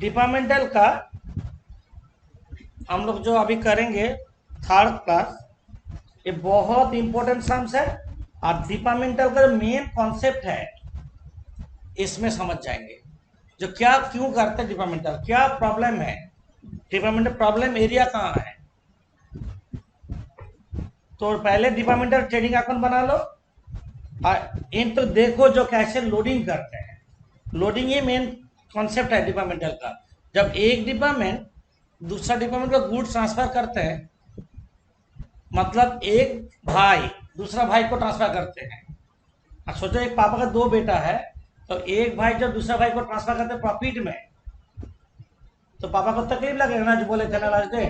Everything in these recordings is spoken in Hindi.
डिपार्टमेंटल का हम लोग जो अभी करेंगे थर्ड क्लास, ये बहुत इंपॉर्टेंट सम्स है और डिपार्टमेंटल का मेन कॉन्सेप्ट है इसमें समझ जाएंगे। जो क्या क्यों करते हैं डिपार्टमेंटल, क्या प्रॉब्लम है, डिपार्टमेंटल प्रॉब्लम एरिया कहाँ है। तो पहले डिपार्टमेंटल ट्रेडिंग अकाउंट बना लो और इन तो देखो जो कैसे लोडिंग करते हैं। लोडिंग ही मेन कॉन्सेप्ट है डिपार्टमेंटल का। जब एक डिपार्टमेंट दूसरा डिपार्टमेंट का गुड्स ट्रांसफर करते हैं, मतलब एक भाई दूसरा भाई को ट्रांसफर करते हैं। अब सोचो एक पापा का दो बेटा है, तो एक भाई जब दूसरा भाई को ट्रांसफर करते हैं प्रॉफिट में, तो पापा को तकलीफ लगेगा ना, जो बोले थे ना लास्ट डे।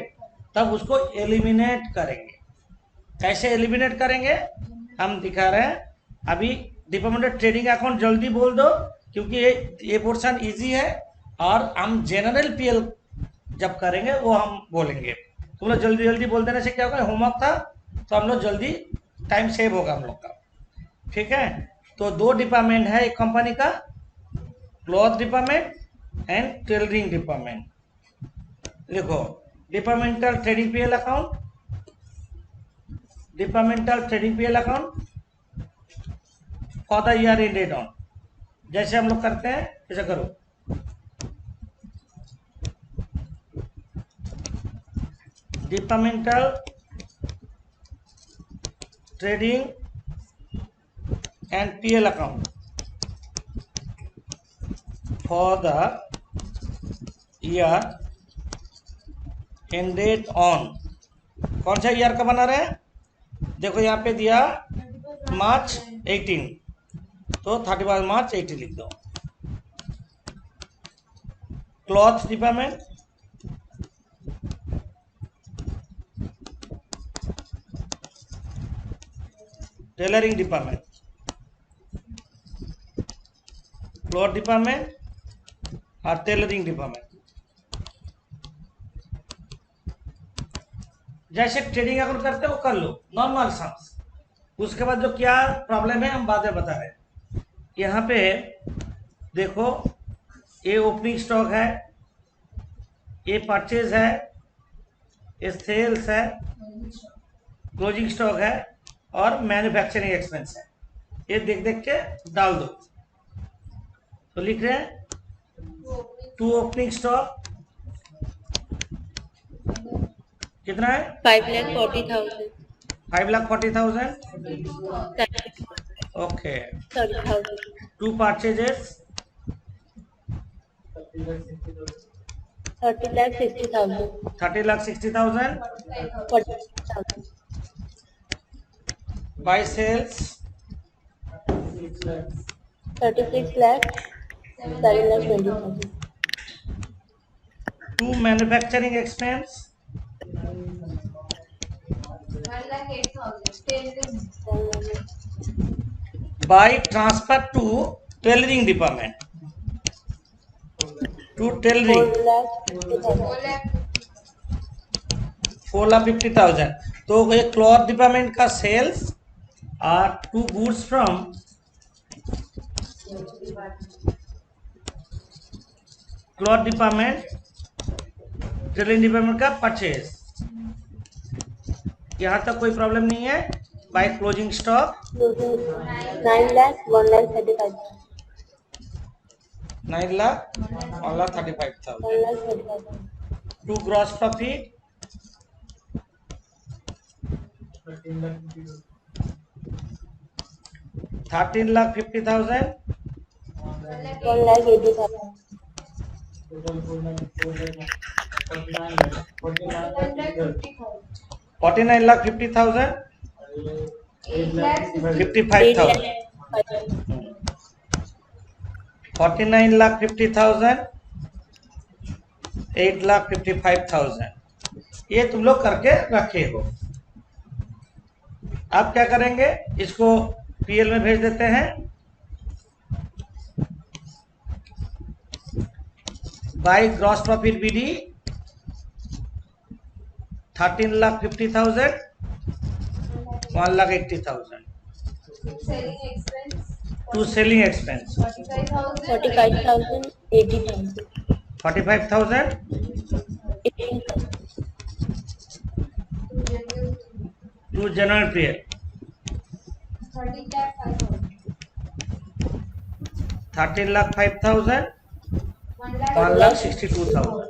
तब उसको एलिमिनेट करेंगे। कैसे एलिमिनेट करेंगे हम दिखा रहे हैं अभी। डिपार्टमेंटल ट्रेडिंग अकाउंट जल्दी बोल दो, क्योंकि ये पोर्शन इजी है और हम जनरल पीएल जब करेंगे वो हम बोलेंगे। तुम लोग जल्दी जल्दी बोल देने से क्या होगा, होमवर्क था तो हम लोग जल्दी टाइम सेव होगा हम लोग का। ठीक है, तो दो डिपार्टमेंट है एक कंपनी का, cloth department and tailoring department. देखो departmental trading PL account, departmental trading PL account for the year ended on, जैसे हम लोग करते हैं ऐसा करो। Departmental trading and PL account for the year ended on, कौन सा ईयर का बना रहे हैं। देखो यहाँ पे दिया मार्च 18, तो 31 मार्च 18 लिख दो। Cloth department, tailoring department, cloth department और टेलरिंग डिपार्टमेंट। जैसे ट्रेडिंग अकाउंट करते हो कर लो नॉर्मल सम्स, उसके बाद जो क्या प्रॉब्लम है हम बाद में बता रहे हैं। यहाँ पे देखो ये ओपनिंग स्टॉक है, ये परचेज है, ये सेल्स है, क्लोजिंग स्टॉक है और मैन्युफैक्चरिंग एक्सपेंस है। ये देख देख के डाल दो। तो लिख रहे हैं टू ओपनिंग स्टॉक कितना है, 5,40,000. 5,40,000। Okay, 30,000. To purchases 30,60,000. 30,60,000, 40,000. By sales 36 lakh. 7,20,000. To manufacturing expense 1,08,000. By transfer to tailoring department, to tailoring 4,50,000. 4,50,000। तो ये क्लॉथ डिपार्टमेंट का सेल्स और to goods from cloth department, tailoring department का परचेज। यहाँ तक कोई प्रॉब्लम नहीं है। By closing stock 9 lakh. 1,35,000. 9,35,000। 1,35,000. To gross profit 13,50,000। 1,80,000. 49,50,000। 55,000। 49,50,000, 8,55,000। ये तुम लोग करके रखे हो। अब क्या करेंगे, इसको पीएल में भेज देते हैं। बाय ग्रॉस प्रॉफिट विधि 13,50,000, 1,80,000। Selling expense to selling expense 45,000. 45,000. 80,000. 45,000 to general PL, 13,05,000, 1,62,000.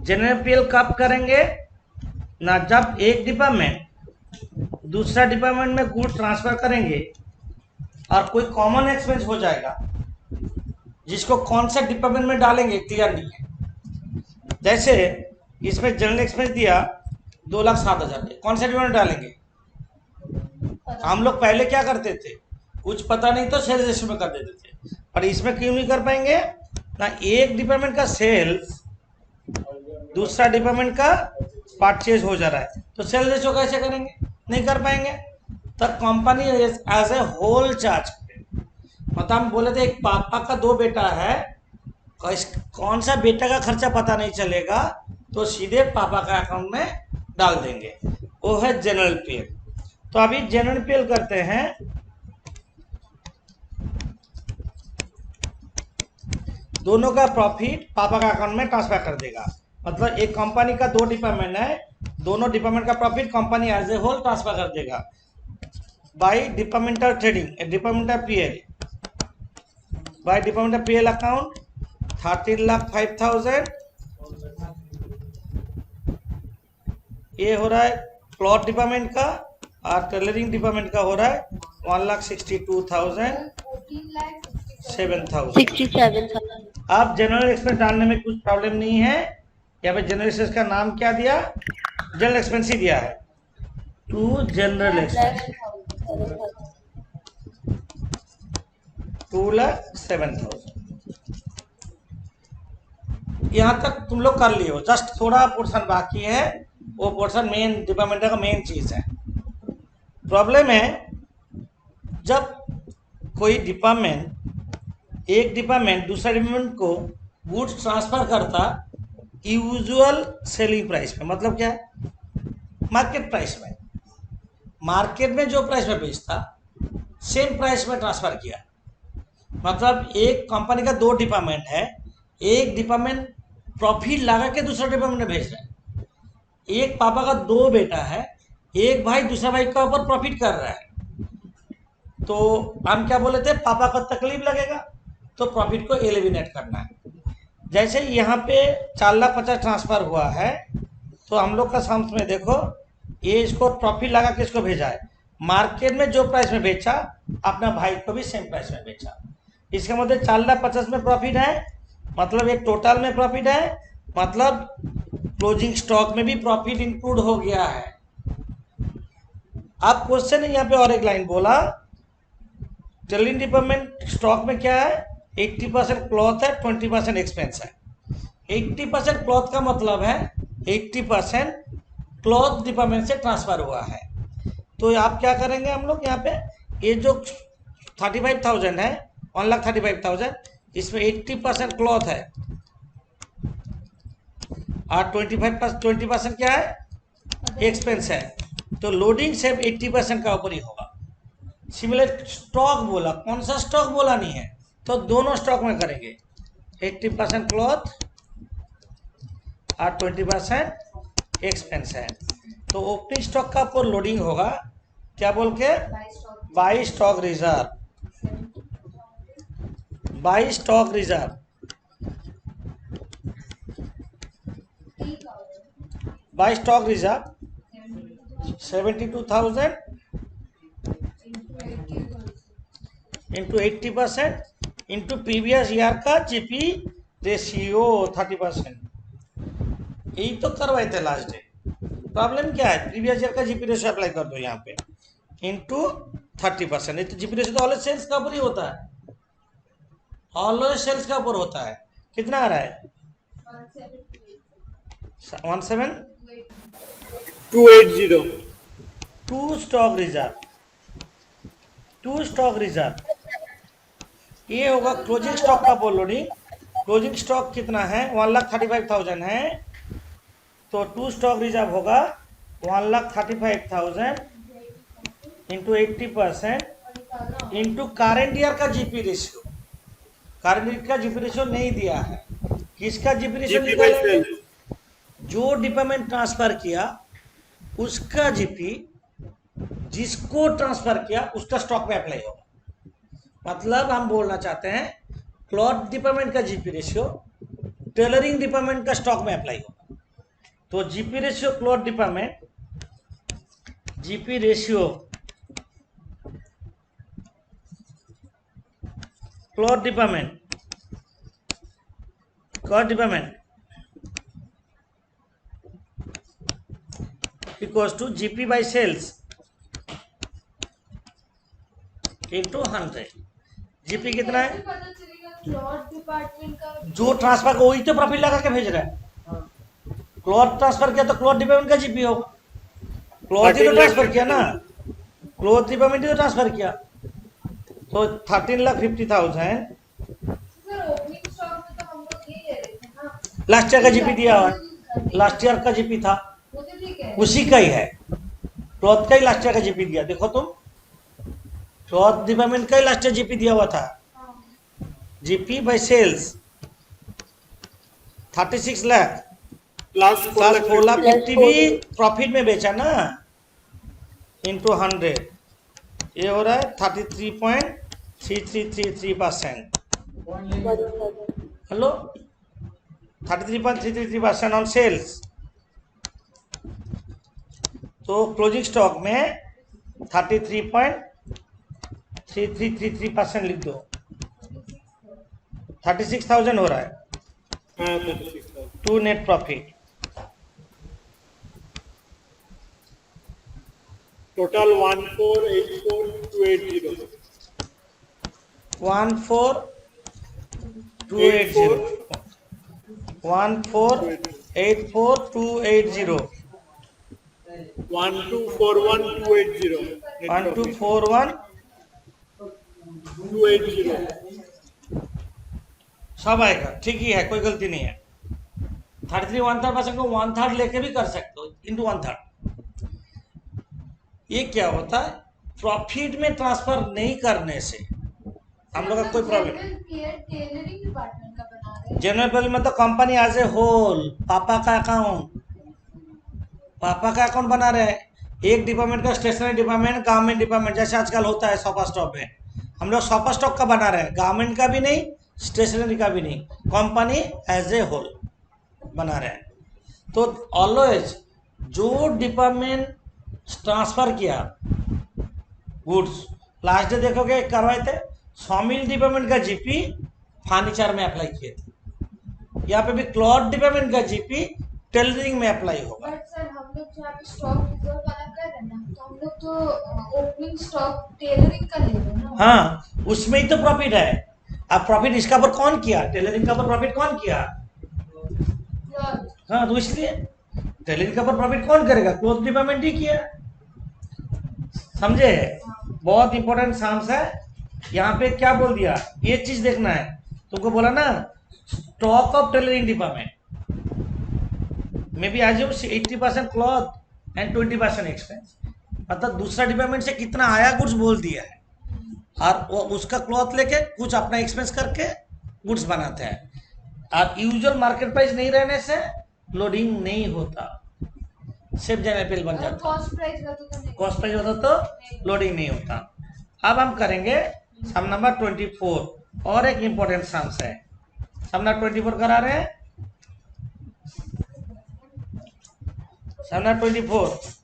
General PL कब करेंगे ना, जब एक डिपार्टमेंट दूसरा डिपार्टमेंट में गुड्स ट्रांसफर करेंगे और कोई कॉमन एक्सपेंस हो जाएगा जिसको कौन सा डिपार्टमेंट में डालेंगे क्लियर नहीं है। जैसे इसमें जनरल एक्सपेंस दिया 2,07,000, कौन सा डिपार्टमेंट डालेंगे? हम लोग पहले क्या करते थे, कुछ पता नहीं तो सेल्स रेशियो में कर देते थे, और इसमें क्यों नहीं कर पाएंगे ना, एक डिपार्टमेंट का सेल्स दूसरा डिपार्टमेंट का परचेज हो जा रहा है, तो सेल्स रेशियो कैसे करेंगे? नहीं कर पाएंगे। तो company as a whole charge, मतलब हम बोले थे एक पापा का 2 बेटा है, कौन सा बेटा का खर्चा पता नहीं चलेगा, तो सीधे पापा का अकाउंट में डाल देंगे, वो है जनरल पीएल। तो अभी जनरल पीएल करते हैं। दोनों का प्रॉफिट पापा का अकाउंट में ट्रांसफर कर देगा, मतलब एक कंपनी का 2 डिपार्टमेंट है, दोनों डिपार्टमेंट का profit company as a whole transfer कर देगा by departmental trading, departmental PL, by departmental PL account 13,05,000। ये हो रहा है क्लॉथ डिपार्टमेंट का, और टेलरिंग डिपार्टमेंट का हो रहा है 1,62,000, 7,000। आप जनरल एक्सपेंस डालने में कुछ प्रॉब्लम नहीं है। यहाँ पे जनरल एक्सपेंस का नाम क्या दिया, जनरल एक्सपेंस ही दिया है, टू जनरल एक्सपेंस 2,07,000। यहाँ तक तुम लोग कर लिए हो, जस्ट थोड़ा पोर्शन बाकी है, वो पोर्शन मेन डिपार्टमेंट का मेन चीज है। प्रॉब्लम है जब कोई डिपार्टमेंट, एक डिपार्टमेंट दूसरा डिपार्टमेंट को गुड्स ट्रांसफर करता यूजुअल सेलिंग प्राइस में, मतलब क्या है, मार्केट प्राइस में, मार्केट में जो प्राइस में बेचता सेम प्राइस में ट्रांसफर किया। मतलब एक कंपनी का 2 डिपार्टमेंट है, एक डिपार्टमेंट प्रॉफिट लगा के दूसरा डिपार्टमेंट में भेज रहा है। एक पापा का 2 बेटा है, एक भाई दूसरा भाई का ऊपर प्रॉफिट कर रहा है, तो हम क्या बोले थे, पापा को तकलीफ लगेगा तो प्रॉफिट को एलिमिनेट करना है। जैसे यहाँ पे 4,50,000 ट्रांसफर हुआ है, तो हम लोग का सम्स में देखो, ये इसको प्रॉफिट लगा के इसको भेजा है, मार्केट में जो प्राइस में बेचा अपना भाई को भी सेम प्राइस में बेचा। इसके मतलब 4,50,000 में प्रॉफिट है, मतलब ये टोटल में प्रॉफिट है, मतलब क्लोजिंग स्टॉक में भी प्रॉफिट इंक्लूड हो गया है। अब क्वेश्चन है यहाँ पे और एक लाइन बोला, टेलरिंग डिपार्टमेंट स्टॉक में क्या है, 80% क्लॉथ है, 20% एक्सपेंस है। 80% क्लॉथ का मतलब है 80% क्लॉथ डिपार्टमेंट से ट्रांसफर हुआ है। तो आप क्या करेंगे, हम लोग यहाँ पे ये जो 35,000 है, 1,35,000, इसमें 80% क्लॉथ है और 20% क्या है, एक्सपेंस है, तो लोडिंग सिर्फ 80% का ऊपर ही होगा। सिमिलर स्टॉक बोला, कौन सा स्टॉक बोला नहीं है, तो दोनों स्टॉक में करेंगे, 80% क्लॉथ और 20% एक्सपेंस है। तो ओपनिंग स्टॉक का ऊपर लोडिंग होगा, क्या बोल के, by stock reserve, by stock reserve, by stock reserve 72,000 into 80% into previous year का जीपी रेशियो 30%। यही तो करवाए थे लास्ट डे। प्रॉब्लम क्या है, प्रीवियस ईयर का जीपी रेशियो अप्लाई कर दो यहाँ पे, इंटू 30%। नहीं तो जीपी रेशियो तो ऑलवेज सेल्स का ऊपर ही होता है, ऑलवेज सेल्स का ऊपर होता है। कितना आ रहा है, 280 to stock reserve, to stock reserve, ये होगा क्लोजिंग स्टॉक का बोल लोडिंग। क्लोजिंग स्टॉक कितना है, 1,35,000 है, तो टू स्टॉक रिजर्व होगा 1,35,000 इंटू 80% इंटू करेंट ईयर का जीपी रेशियो। करेंट ईयर का जीपी रेशियो नहीं दिया है, किसका जीपी रेशियो GP by निकालेंगे? sales. जो डिपार्टमेंट ट्रांसफर किया उसका जीपी, जिसको ट्रांसफर किया उसका स्टॉक में अप्लाई होगा। मतलब हम बोलना चाहते हैं क्लॉथ डिपार्टमेंट का जीपी रेशियो टेलरिंग डिपार्टमेंट का स्टॉक में अप्लाई होगा। तो GP ratio cloth department, GP ratio cloth department equals to GP by sales into 100। GP कितना है? पता चलेगा क्लॉथ डिपार्टमेंट का जो ट्रांसफर को वही तो प्रॉफिट लगा के भेज रहा है। क्लॉथ ट्रांसफर किया तो क्लॉथ डिपार्टमेंट का जीपी होगा। क्लॉथ ही तो ट्रांसफर किया ना, क्लॉथ डिपार्टमेंट ही तो ट्रांसफर किया। तो 13,50,000 सर ओपनिंग स्टॉक में तो हम लोग ये ले रहे थे ना, लास्ट ईयर का जीपी दिया हुआ है, लास्ट ईयर का जीपी था, वो तो ठीक है। उसी का ही है। क्लॉथ का ही लास्ट ईयर का जीपी दिया, देखो तुम, क्लॉथ डिपार्टमेंट का ही लास्ट ईयर जीपी दिया हुआ था। GP by sales 36 lakh Plus plus 4,50,000 भी 4,50,000 प्रॉफिट में बेचा ना, इंटू 100, ये हो रहा है 33.3333%। 1,000. Hello, 33.333% on sales. तो क्लोजिंग स्टॉक में 33.3333% लिख दो, 36,000 हो रहा है 36,000. To net profit. Total 1484,280. 14,280 14,84,280 1241,280. 1241,280 सब आएगा, ठीक ही है, कोई गलती नहीं है। 33 1/3% को 1/3 लेके भी कर सकते हो, इंटू 1/3। ये क्या होता है, प्रॉफिट में ट्रांसफर नहीं करने से हम लोग का कोई प्रॉब्लम। टेलरिंग डिपार्टमेंट का बना रहे हैं। जनरल बिल में तो कंपनी एज ए होल, पापा का अकाउंट बना रहे हैं। एक डिपार्टमेंट का स्टेशनरी डिपार्टमेंट, गवर्नमेंट डिपार्टमेंट, जैसे आजकल होता है सोफा स्टॉक में, हम लोग सोफा स्टॉक का बना रहे हैं, गवर्नमेंट का भी नहीं, स्टेशनरी का भी नहीं, कंपनी एज ए होल बना रहे हैं। तो ऑलवेज जो डिपार्टमेंट ट्रांसफर किया गुड्स, लास्ट डे देखोगे करवाए थे, सॉमिल डिपार्टमेंट का जीपी फर्नीचर में अप्लाई किए थे। यहाँ पे भी क्लॉथ डिपार्टमेंट का जीपी टेलरिंग में अप्लाई होगा। बट सर हम लोग जहाँ पे स्टॉक रिजर्व वाला कर रहे हैं ना, तो हम लोग तो ओपनिंग स्टॉक टेलरिंग का ले रहे हैं ना। हाँ, उसमें ही तो प्रॉफिट है। अब प्रॉफिट इसका पर कौन किया? टेलरिंग का पर प्रॉफिट कौन किया? क्लॉथ। हाँ, तो इसलिए टेलरिंग का पर प्रॉफिट कौन करेगा? क्लॉथ डिपार्टमेंट ही किया। समझे? बहुत इंपॉर्टेंट साम्स है। यहाँ पे क्या बोल दिया, ये चीज देखना है तुमको। बोला ना stock of tailoring department may be आज 80% क्लॉथ एंड 20% एक्सपेंस। मतलब दूसरा डिपार्टमेंट से कितना आया गुड्स बोल दिया है, और वो उसका क्लॉथ लेके कुछ अपना एक्सपेंस करके गुड्स बनाते हैं। और यूजुअल मार्केट प्राइस नहीं रहने से लोडिंग नहीं होता, सिर्फ जनरल बन जाता। कॉस्ट प्राइस रहता तो नहीं। कॉस्ट प्राइस होता तो लोडिंग नहीं होता। अब हम करेंगे सम नंबर 24, और एक इंपॉर्टेंट सम्स है। सम नंबर 24 करा रहे हैं। सम नंबर 24,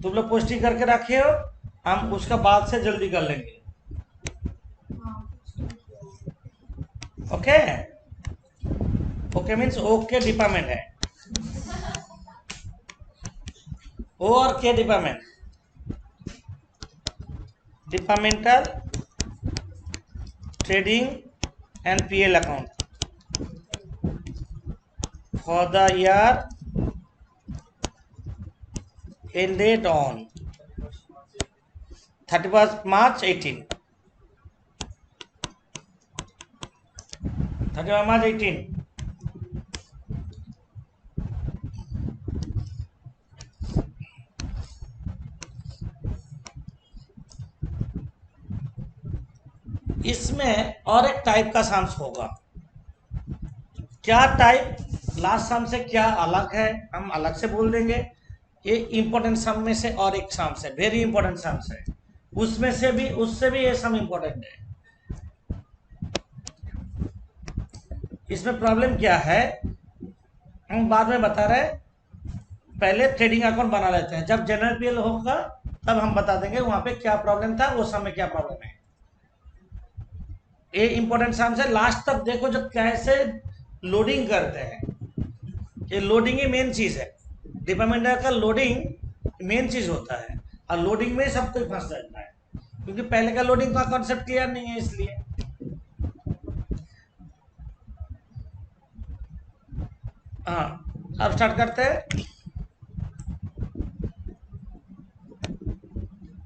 तुम लोग पोस्टिंग करके रखे हो, हम उसका बाद से जल्दी कर लेंगे। Okay, okay means okay department है, ओ और के department, departmental trading and PL account for the year ended on 31st March 18। 31 मार्च 18। इसमें और एक टाइप का सम्स होगा। क्या टाइप? लास्ट सम से क्या अलग है हम अलग से बोल देंगे। ये इंपॉर्टेंट सम में से और एक सम्स है, वेरी इंपॉर्टेंट सम्स है। उसमें से भी, उससे भी ये सम इंपॉर्टेंट है। इसमें प्रॉब्लम क्या है हम बाद में बता रहे हैं, पहले ट्रेडिंग अकाउंट बना लेते हैं। जब जनरल पीएल होगा तब हम बता देंगे वहां पे क्या प्रॉब्लम था, वो सम में क्या प्रॉब्लम है। ये इंपॉर्टेंट सम्स है, लास्ट तक देखो। जब कैसे लोडिंग करते हैं, ये लोडिंग ही मेन चीज है। डिपार्टमेंट का लोडिंग मेन चीज होता है, और लोडिंग में सब कोई फंस जाता है, क्योंकि पहले का लोडिंग का कॉन्सेप्ट क्लियर नहीं है। इसलिए हाँ, अब स्टार्ट करते हैं।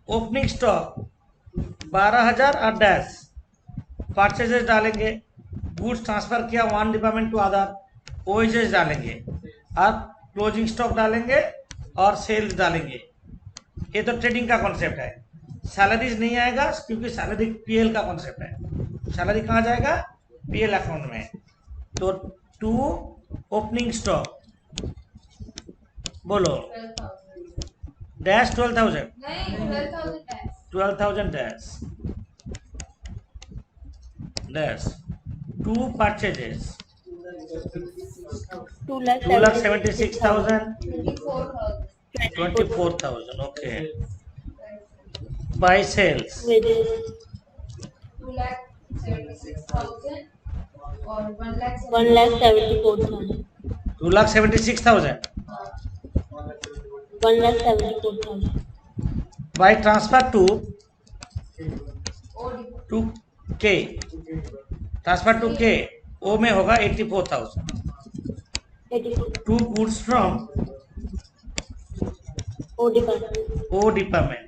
ओपनिंग स्टॉक 12,000 और डैश। परचेजेस डालेंगे, गुड्स ट्रांसफर किया one department to other, OHS डालेंगे, और क्लोजिंग स्टॉक डालेंगे और सेल्स डालेंगे। ये तो ट्रेडिंग का कॉन्सेप्ट है। सैलरीज नहीं आएगा क्योंकि सैलरी पीएल का कॉन्सेप्ट है। सैलरी कहाँ जाएगा? पीएल अकाउंट में। तो टू ओपनिंग स्टॉक बोलो 12,000 डैश 12,000 नहीं 12,000 tax 12,000 dash dash to purchases 2,76,000 24,000 okay by sales 2,76,000 और 1,74,000. 2,76,000 1,74,000. बाय ट्रांसफर टू ओडी के ट्रांसफर टू के ओ में होगा 84,000 84. To goods from O department. O department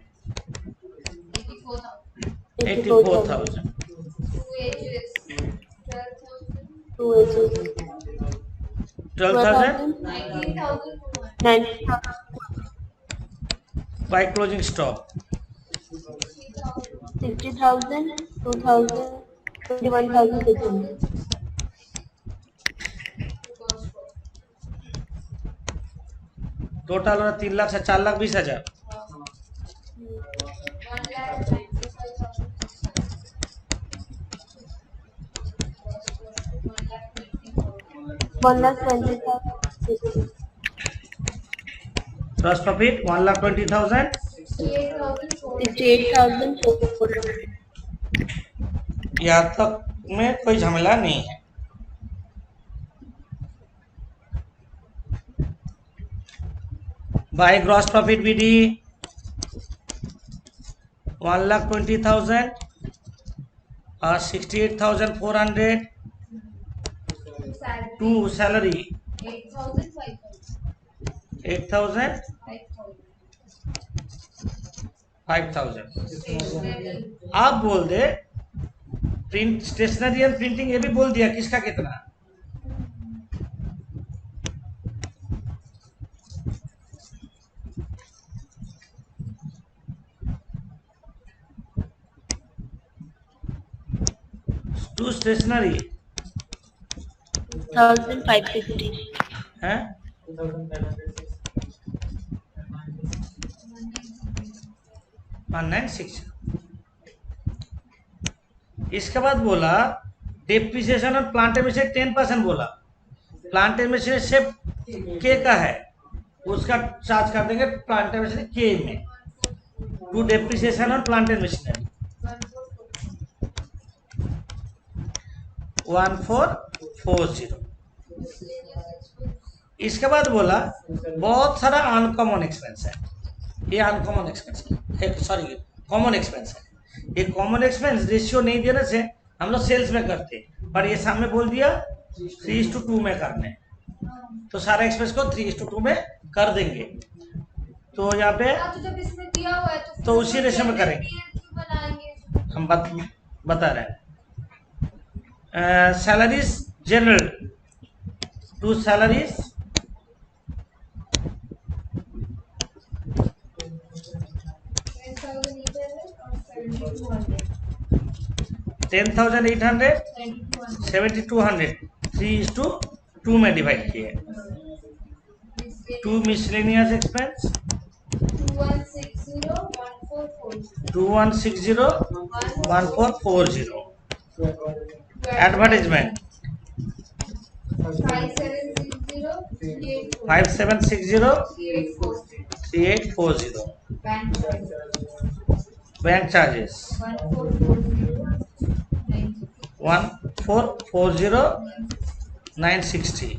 84,000 84,000 wages 12,000 Two wages. 12,000 19,000 19,000. By closing stock 60,000. 2,000. 21,600. Total हो 3 लाख से 4,20,000 1,20,000. Gross profit 1,20,000 68,400. यहाँ तक में कोई झमेला नहीं है। बाय ग्रॉस प्रॉफिट विधि 1,20,000 और 68,400 टू सैलरी 8,000 5,000। आप बोल दे प्रिंट स्टेशनरी एंड प्रिंटिंग, ये भी बोल दिया किसका कितना। To stationery 1,550. है 196। इसके बाद बोला डेप्रिसिएशन और प्लांट एमिशन 10% बोला। प्लांट एमिशन सिर्फ के का है, उसका चार्ज कर देंगे प्लांट एमिशन के में टू डेप्रिसिएशन और प्लांट एमिशनरी 1440। इसके बाद बोला बहुत सारा अनकॉमन एक्सपेंस है। ये अनकॉमन एक्सपेंस है, सॉरी कॉमन एक्सपेंस है। ये कॉमन एक्सपेंस रेशियो नहीं देने से हम लोग सेल्स में करते हैं, पर ये सामने बोल दिया 3:2 में करने, तो सारा एक्सपेंस को 3:2 में कर देंगे। तो यहाँ पे तो जब इसमें दिया हुआ है तो उसी रेशियो में करेंगे। बनाएंगे हम बता रहे हैं। सैलरीज general, 2 salaries, 10,800 7,200 3:2 में डिवाइड किए। 2 miscellaneous expense, 2160 1440, advertisement 5760 3840, bank charges 1440 960।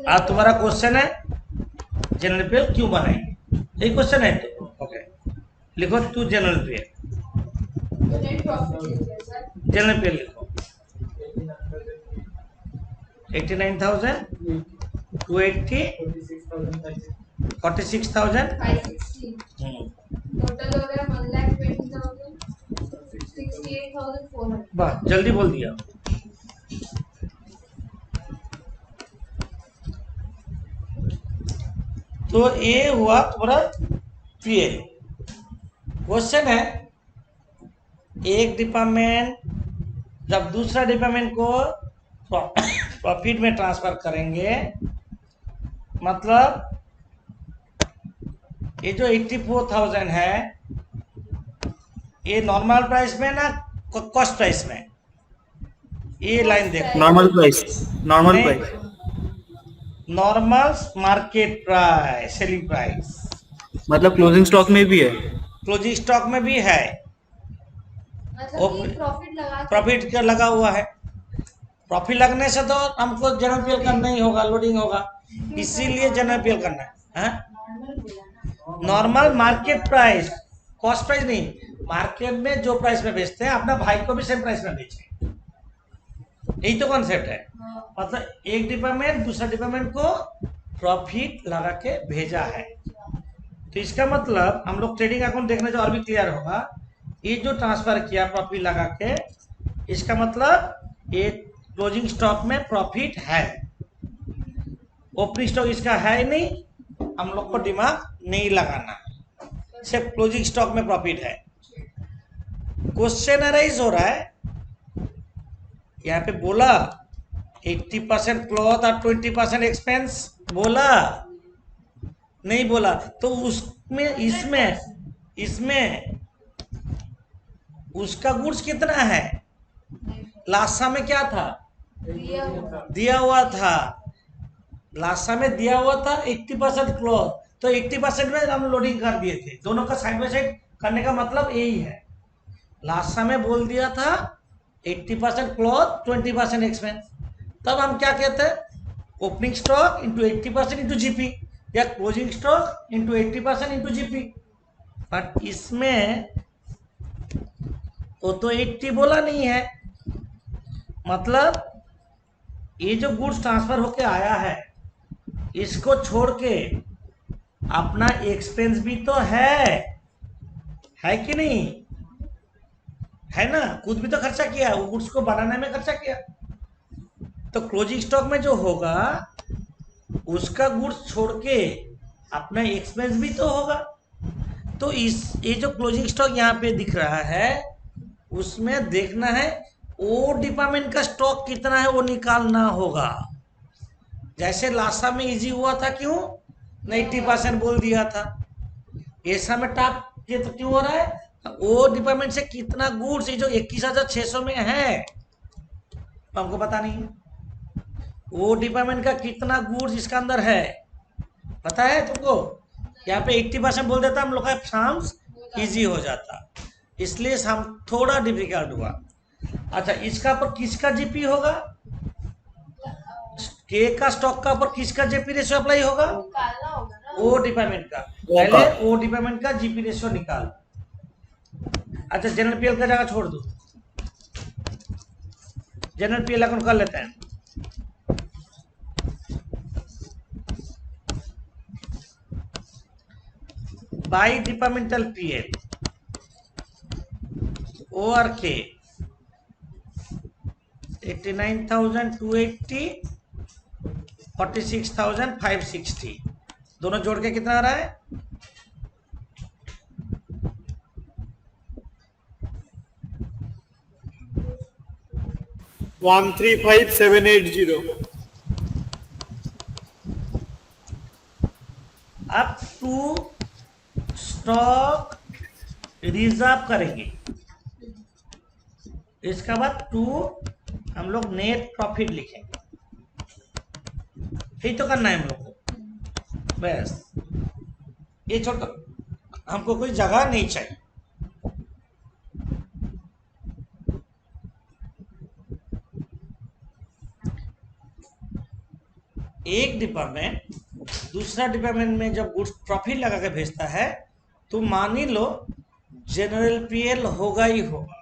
आज तुम्हारा क्वेश्चन है जनरल पे क्यों बनाएंगे, यही क्वेश्चन है तो ओके लिखो टू जनरल पे, जनरल पे लिखो 89,000 280 46,000 टोटल हो गया 1,20,000 68,400। वाह जल्दी बोल दिया। तो ये हुआ तुम्हारा पीएल। क्वेश्चन है एक डिपार्टमेंट जब दूसरा डिपार्टमेंट को प्रॉफिट में ट्रांसफर करेंगे, मतलब ये जो 84,000 है ये नॉर्मल प्राइस में ना कॉस्ट प्राइस में, ये लाइन देखो normal price normal market price selling price, मतलब क्लोजिंग स्टॉक में भी है, क्लोजिंग स्टॉक में भी है, मतलब ये प्रॉफिट का लगा हुआ है। प्रॉफिट लगने से तो हमको जनरल पीएल करना ही होगा, लोडिंग होगा, इसीलिए जनरल पीएल करना है। Normal market price, cost price नहीं, मार्केट में जो प्राइस में बेचते हैं अपना भाई को भी सेम प्राइस में बेचे, यही तो कॉन्सेप्ट है। मतलब एक डिपार्टमेंट दूसरा डिपार्टमेंट को प्रॉफिट लगा के भेजा है, तो इसका मतलब हम लोग ट्रेडिंग अकाउंट देखने से और भी क्लियर होगा। ये जो ट्रांसफर किया प्रॉफिट लगा के, इसका मतलब ये क्लोजिंग स्टॉक में प्रॉफिट है, ओपनिंग स्टॉक इसका है ही नहीं, हम लोग को दिमाग नहीं लगाना, सिर्फ क्लोजिंग स्टॉक में प्रॉफिट है। क्वेश्चन अराइज हो रहा है यहाँ पे, बोला 80% क्लॉथ और 20% एक्सपेंस, बोला नहीं बोला, तो उसमें इसमें उसका गुड्स कितना है, लास्ट में क्या था दिया हुआ था, लास्ट में दिया हुआ था 80% क्लॉथ, तो 80% में हम लोडिंग कर दिए थे, दोनों का साइड बाय साइड करने का मतलब यही है। लास्ट में बोल दिया था 80% क्लॉथ 20% एक्सपेंस, तब हम क्या कहते हैं opening stock into 80% into GP, या closing stock into 80% into GP. But इसमें वो तो 80 बोला नहीं है, मतलब ये जो गुड्स ट्रांसफर होके आया है इसको छोड़ के अपना एक्सपेंस भी तो है कि नहीं, है ना, खुद भी तो खर्चा किया, वो गुड्स को बनाने में खर्चा किया, तो क्लोजिंग स्टॉक में जो होगा उसका गुड्स छोड़ के अपना एक्सपेंस भी तो होगा। तो ये जो क्लोजिंग स्टॉक यहाँ पे दिख रहा है उसमें देखना है वो डिपार्टमेंट का स्टॉक कितना है वो निकालना होगा। जैसे लास्ट में इजी हुआ था, क्यों 90% बोल दिया था, ऐसा में टॉप ये तो क्यों हो रहा है, वो डिपार्टमेंट से कितना गुड्स, ये जो 21,600 में है तो हमको पता नहीं है, वो डिपार्टमेंट का कितना गुड्स इसका अंदर है पता है तुमको। यहाँ पे 80% बोल देता हम लोग का साम्स इजी हो जाता, इसलिए हम थोड़ा डिफिकल्ट हुआ। अच्छा, इसका पर किसका जीपी होगा, के का स्टॉक का ऊपर किसका जीपी रेशियो अप्लाई होगा, ओ डिपार्टमेंट का, पहले ओ डिपार्टमेंट का जीपी रेशियो निकाल। अच्छा, जनरल पीएल का जगह छोड़ दो, जनरल पीएल अकाउंट कर लेते हैं। बाई डिपार्टमेंटल पीएल ओ और के 89,280, 46,560, दोनों जोड़ के कितना आ रहा है? वन 135,780. अब टू स्टॉक रिजर्व करेंगे, इसका बाद टू हम लोग नेट प्रॉफिट लिखेंगे, यही तो करना है हम लोग को बस। ये छोटा, हमको कोई जगह नहीं चाहिए। एक डिपार्टमेंट दूसरा डिपार्टमेंट में जब गुड्स प्रॉफिट लगा के भेजता है तो मान ही लो जनरल पीएल होगा ही होगा।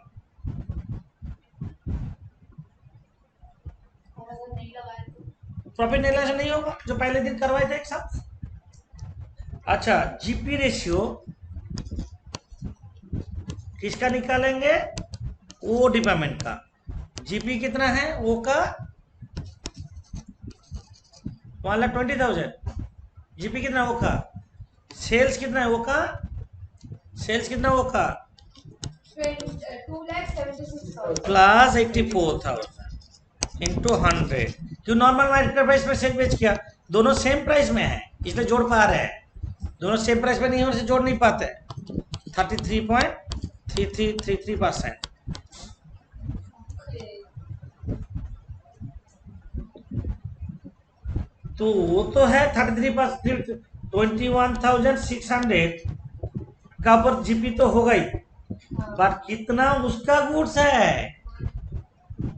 प्रॉफिट नहीं लगा से नहीं होगा, जो पहले दिन करवाए थे एक साथ। अच्छा, जीपी रेशियो किसका निकालेंगे? ओ डिपार्टमेंट का। जीपी कितना है ओ का? 1,20,000। जीपी कितना वो का? सेल्स कितना है वो का? सेल्स कितना वो का? 2,76,000 प्लस 84,000 इंटू 100। क्यों नॉर्मल मार्केट प्राइस में सेल बेच किया? दोनों सेम प्राइस में है इसलिए जोड़ पा रहे हैं, दोनों सेम प्राइस में नहीं होने से जोड़ नहीं पाते। 33.3333%। तो वो तो है 21,600 का ऊपर जीपी तो होगा ही, बट कितना उसका गुड्स है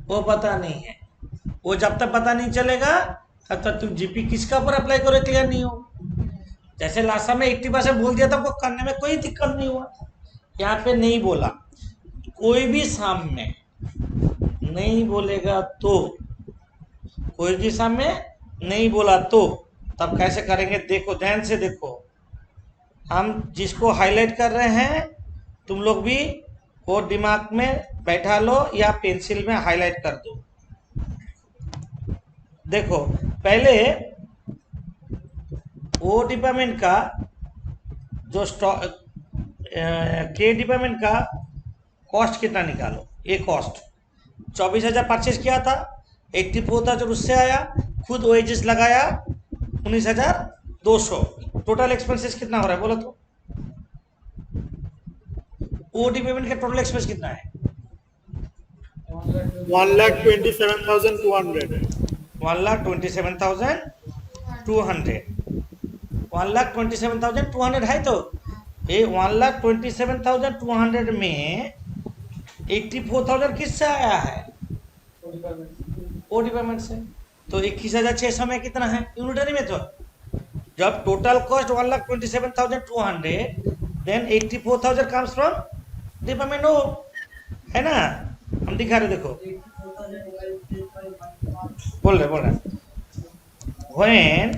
वो पता नहीं है। वो जब तक पता नहीं चलेगा तब तक तुम जीपी किसका ऊपर अप्लाई करो क्लियर नहीं हो। जैसे लास्ट में 80% बोल दिया था, आपको करने में कोई दिक्कत नहीं हुआ। यहाँ पे नहीं बोला, कोई भी सामने नहीं बोलेगा तो, कोई भी सामने नहीं बोला तो तब कैसे करेंगे? देखो ध्यान से देखो, हम जिसको हाईलाइट कर रहे हैं तुम लोग भी वो दिमाग में बैठा लो या पेंसिल में हाईलाइट कर दो। देखो पहले वो डिपार्टमेंट का जो स्टॉक के डिपार्टमेंट का कॉस्ट कितना निकालो। ये कॉस्ट 24,000 परचेज किया था, 84,000 उससे आया, खुद वेजेस लगाया 19,200। टोटल एक्सपेंसेस कितना हो रहा है बोलो तो? वो डिपार्टमेंट का टोटल एक्सपेंस कितना है? 1,27,200. 1,27,200। 1,27,200 है। तो ये 1,27,200 में 84,000 किससे आया है? ओ डिपार्टमेंट से। तो 21,600 में कितना है यूनिटरी में? तो जब total cost 1,27,200 then 84,000 comes from department O, है ना? हम दिखा रहे, देखो बोल रहे when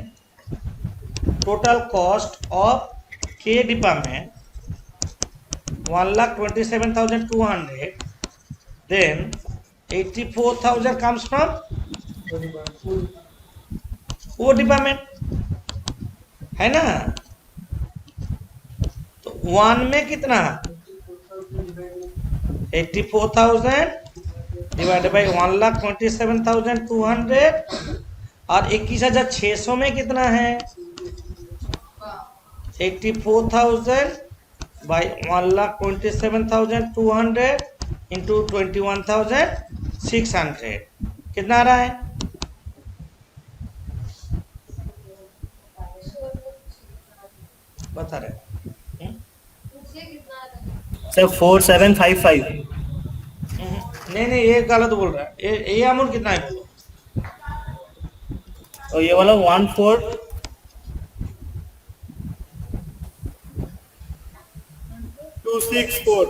total cost of K department 1,27,200 then 84,000 comes from वो डिपार्टमेंट, है ना? तो 1 में कितना? 84,000 डिवाइडेड बाई 1,27,200 और 21,600 में कितना है? 84,000 बाई 1,27,200 इंटू 21,600 कितना आ रहा है? बता रहे सर 4755. नहीं ये गलत बोल रहा है। ये अमाउंट कितना है बोलो? और ये वाला 14 264.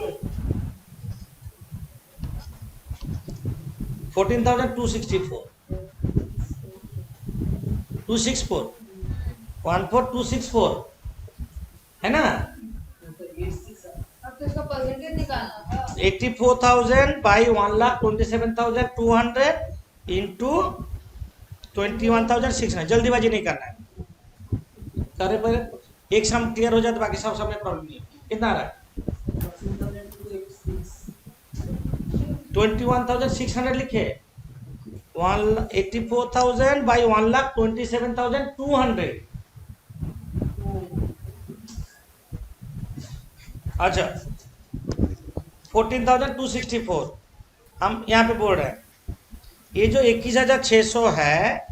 14,264 264 14,264 है ना? अब तो इसका परसेंटेज निकालना था। 84,000 बाई 1,27,200 इंटू 21,600, जल्दीबाजी नहीं करना है, करे पर एक सम क्लियर हो जाए तो बाकी सब सब में प्रॉब्लम नहीं है। कितना आ रहा है? 21,600 लिखे, 184,000 बाई 1,27,200। अच्छा 14,264 हम यहाँ पे बोल रहे हैं। ये जो 21,600 है,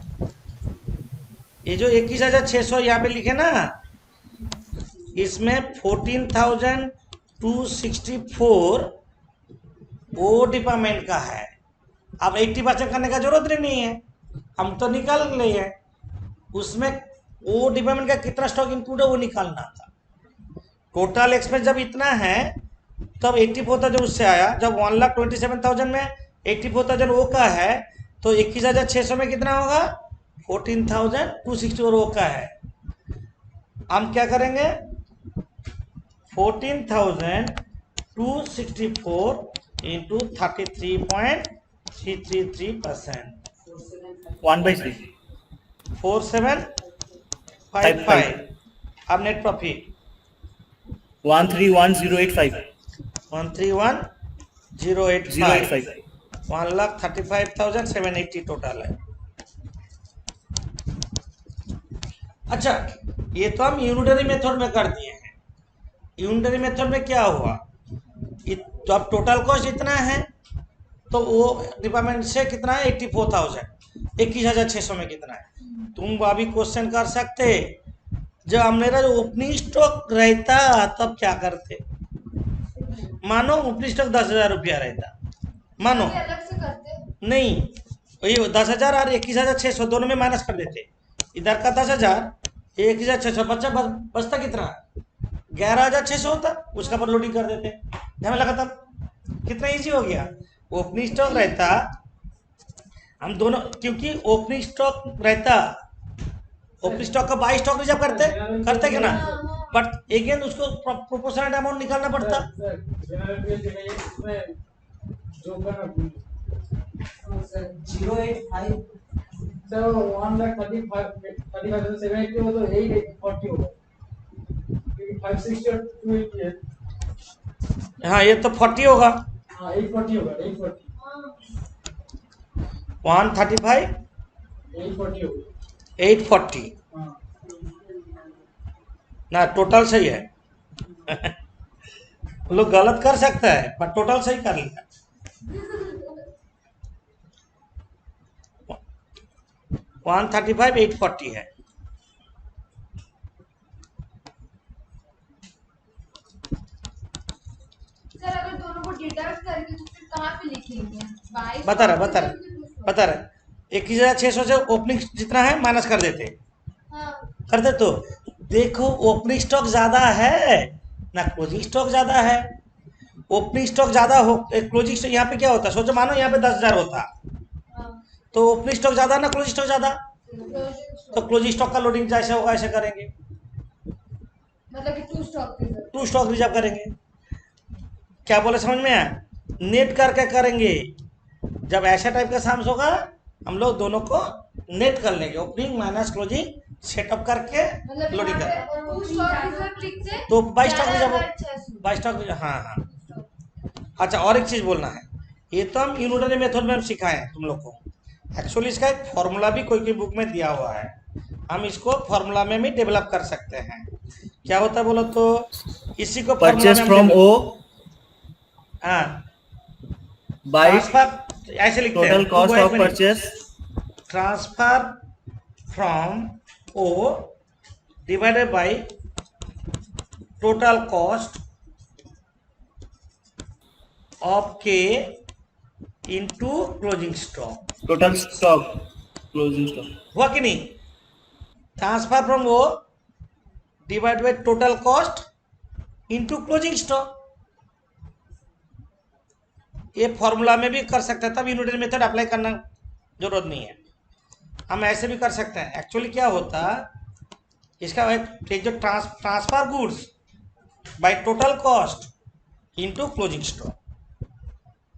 ये जो 21,600 यहाँ पे लिखे ना, इसमें 14,264 वो डिपार्टमेंट का है। अब 80% करने का जरूरत नहीं है, हम तो निकाल लिए हैं। उसमें वो डिपार्टमेंट का कितना स्टॉक इंक्लूड है वो निकालना था। टोटल एक्सपेंस जब इतना है तब 84,000 उससे आया, जब 1,27,000 में 84,000 वो का है तो 21,600 में कितना होगा? 14,264 वो का है। हम क्या करेंगे? 14,264 इंटू 33.333%, 1/3 4755। अब नेट प्रॉफिट 131,085 131,085, 1,35,780 टोटल है। अच्छा ये तो हम यूनिटरी मेथड में कर दिए हैं। यूनिटरी मेथड में क्या हुआ, तो अब टोटल कॉस्ट इतना है तो वो डिपार्टमेंट से कितना है? 84,000, 21,600 में कितना है? तुम अभी क्वेश्चन कर सकते, जब मेरा जो ओपनिंग स्टॉक रहता तब क्या करते? मानो ओपनिंग स्टॉक 10,000 रुपया रहता, मानो ये अलग से करते। नहीं, ये 10,000 और 21,600 दोनों में माइनस कर देते। इधर का 10,000, 21,600 बचता कितना? 11,600 होता, उसका पर लोडिंग कर देते, हमें लगा था कितना इजी हो गया। ओपनिंग स्टॉक रहता, हम दोनों, क्योंकि ओपनिंग स्टॉक रहता, ओपनिंग स्टॉक का बाई स्टॉक रिजर्व करते क्या ना, बट अगेन उसको प्रोपोर्शनल अमाउंट निकालना पड़ता। हाँ ये तो 40 होगा, 135 840 ना, टोटल सही है। लोग गलत कर सकता है पर टोटल सही कर लिया। 135 840 है। सर अगर दोनों को डिडक्ट करके तो फिर कहाँ पे लिखेंगे? बता रहा 21,600 से ओपनिंग जितना है माइनस कर देते, हाँ करते तो देखो ओपनिंग स्टॉक ज्यादा है ना क्लोजिंग स्टॉक ज्यादा है। ओपनिंग स्टॉक ज्यादा हो, क्लोजिंग स्टॉक यहाँ पे क्या होता है? सोचो मानो यहाँ पे 10,000 होता हाँ तो ओपनिंग स्टॉक ज्यादा ना क्लोजिंग स्टॉक ज्यादा, तो क्लोजिंग स्टॉक का लोडिंग जैसे होगा ऐसे करेंगे, मतलब कि टू स्टॉक रिजर्व करेंगे। क्या बोले समझ में आया? नेट करके करेंगे। जब ऐसा टाइप का साम्स होगा हम लोग दोनों को नेट कर लेंगे, ओपनिंग माइनस क्लोजिंग सेटअप करके मतलब लोडिंग कर, टू स्टॉक रिजर्व लिखते हैं तो 22 स्टॉक रिजर्व, 11,600। 22 स्टॉक, हाँ हाँ। अच्छा और एक चीज बोलना है, ये तो हम यूनिटरी मेथड में हम सिखाए हैं तुम लोग को। एक्चुअली इसका एक फॉर्मूला भी कोई बुक में दिया हुआ है, हम इसको फॉर्मूला में भी डेवलप कर सकते हैं। क्या होता है बोलो तो, इसी को परचेस फ्रॉम ओ हाँ बाय ट्रांसफर ऐसे लिखते हैं, total cost of purchase transfer from O divided by total cost of K into closing stock. Total stock closing stock हुआ कि नहीं? Transfer from O divide by total cost into closing stock. ये फॉर्मूला में भी कर सकते हैं, तब यूनिटरी मेथड अप्लाई करना जरूरत नहीं है, हम ऐसे भी कर सकते हैं। एक्चुअली क्या होता, इसका एक जो transfer goods by total cost into closing stock,